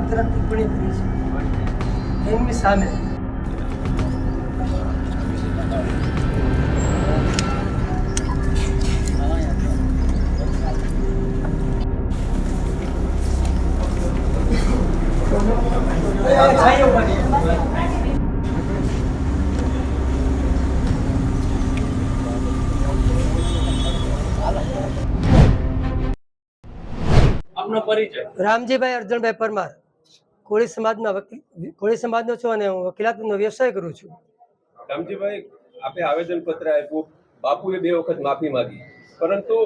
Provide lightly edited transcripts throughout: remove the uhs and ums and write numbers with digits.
તરફ ટિપ્પણી કરી છે એમની સામે આપનો પરિચય? રામજીભાઈ અર્જુનભાઈ પરમાર, કોળી સમાજનો છું અને હું વકીલાતનો વ્યવસાય કરું છું. રામજીભાઈ, આપે આવેદન પત્ર આપ્યું, બાપુએ 2 વખત માફી માંગી, પરંતુ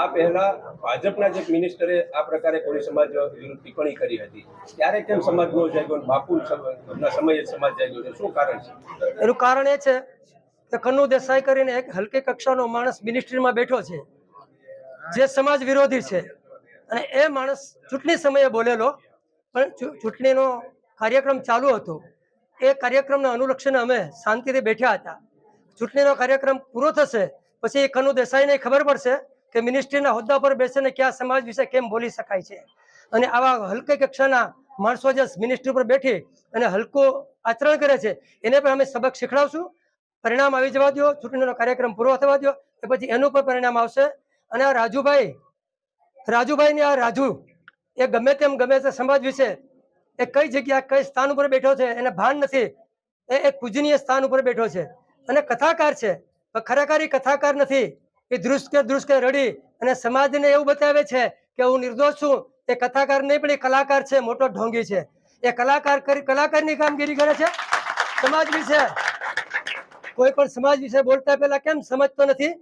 આ પહેલા ભાજપના જ એક મિનિસ્ટરે આ પ્રકારે કોળી સમાજ વિરુદ્ધ ટિપ્પણી કરી હતી. ત્યારે કેમ સમાજ નો જાગ્યો? બાપુના સમયે સમાજ જાગ્યો છે, શું કારણ છે? એનું કારણ એ છે કે કન્નુ દેસાઈ કરીને એક હલકી કક્ષાનો માણસ મિનિસ્ટ્રીમાં બેઠો છે જે સમાજ વિરોધી છે, અને એ માણસ ચૂંટણી સમયે બોલેલો, પણ ચૂંટણીનો કાર્યક્રમ ચાલુ હતો. એ કાર્યક્રમના અનુલક્ષીને અમે શાંતિથી બેઠા હતા. ચૂંટણીનો કાર્યક્રમ પૂરો થશે પછી કન્નુ દેસાઈને ખબર પડશે કે મિનિસ્ટ્રીના હોદ્દા પર બેસીને ક્યાં સમાજ વિશે કેમ બોલી શકાય છે. અને આવા હલકી કક્ષાના માણસો જે મિનિસ્ટ્રી પર બેઠી અને હલકું આચરણ કરે છે એને પણ અમે સબક શીખડાવશું. પરિણામ આવી જવા દો, ચૂંટણીનો કાર્યક્રમ પૂરો થવા દો, એ પછી એનું પણ પરિણામ આવશે. અને આ રાજુભાઈ ને આ રાજુ એ ગમે તેમ ગમે તે સમાજ વિશે એ કઈ જગ્યા કઈ સ્થાન ઉપર બેઠો છે એને ભાન નથી. એ એક પૂજનીય સ્થાન ઉપર બેઠો છે અને કથાકાર છે, પણ ખરેખર કથાકાર નથી. એ ધ્રુસકે રડી અને સમાજને એવું બતાવે છે કે હું નિર્દોષ છું. એ કથાકાર નહીં, પણ એ કલાકાર છે, મોટો ઢોંગી છે. એ કલાકારની કામગીરી કરે છે. સમાજ વિશે કોઈ પણ સમાજ વિશે બોલતા પહેલા કેમ સમજતો નથી?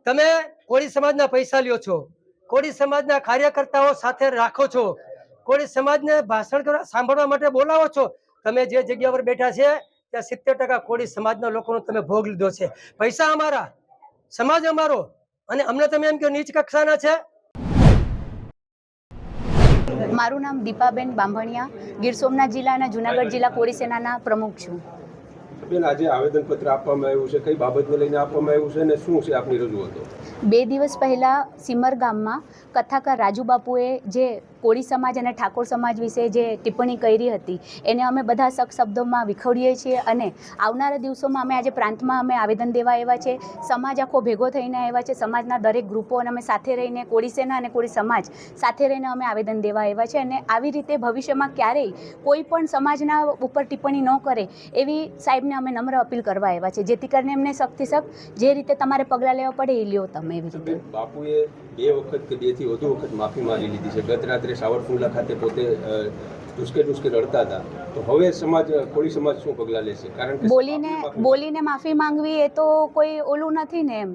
તમે કોળી સમાજના પૈસા લ્યો છો, કોળી સમાજના કાર્યકર્તાઓ સાથે રાખો છો, કોળી સમાજને ભાષણ કરવા સાંભળવા માટે બોલાવો છો. તમે જે જગ્યા પર બેઠા છે ત્યાં 70% કોળી સમાજના લોકોનો તમે ભોગ લીધો છે. પૈસા અમારા, સમાજ અમારો, અને અમને તમે એમ કહો નીચ કક્ષાના છે. મારું નામ દીપાબેન બાંભણિયા, ગીર સોમનાથ જિલ્લાના જુનાગઢ જિલ્લા કોળી સેનાના પ્રમુખ છું. બેન, આજે આવેદનપત્ર આપવામાં આવ્યું છે, કઈ બાબતને લઈને આપવામાં આવ્યું છે અને શું છે આપની રજૂઆતો? 2 દિવસ પહેલાં સિમર ગામમાં કથાકાર રાજુબાપુએ જે કોળી સમાજ અને ઠાકોર સમાજ વિશે જે ટિપ્પણી કરી હતી એને અમે બધા સખ્ત શબ્દોમાં વિખોડીએ છીએ. અને આવનારા દિવસોમાં અમે આજે પ્રાંતમાં અમે આવેદન દેવા આવ્યા છે. સમાજ આખો ભેગો થઈને આવ્યા છે, સમાજના દરેક ગ્રુપો, અને અમે સાથે રહીને કોળી સેના અને કોળી સમાજ સાથે રહીને અમે આવેદન દેવા આવ્યા છે. અને આવી રીતે ભવિષ્યમાં ક્યારેય કોઈ પણ સમાજના ઉપર ટિપ્પણી ન કરે એવી સાહેબને અમે નમ્ર અપીલ કરવા આવ્યા છે, જેથી કરીને એમને સખ્તથી સખ્ત જે રીતે તમારે પગલાં લેવા પડે એ લ્યો તમે. એવી રીતે બાપુએ 2 વખત કે 2 થી વધુ વખત માફી માંગી લીધી છે. ગત રાત્રે સાવરકુંડલા ખાતે પોતે ટુસકે રડતા હતા. તો હવે કોળી સમાજ શું પગલાં લેશે? કારણ કે બોલીને માફી માંગવી એ તો કોઈ ઓલું નથી ને એમ.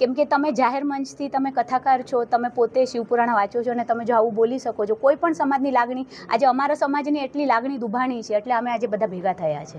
કેમ કે તમે જાહેર મંચથી તમે કથાકાર છો, તમે પોતે શિવપુરાણ વાંચો છો અને તમે જો આવું બોલી શકો છો, કોઈ પણ સમાજની લાગણી, આજે અમારા સમાજની એટલી લાગણી દુભાણી છે એટલે અમે આજે બધા ભેગા થયા છે.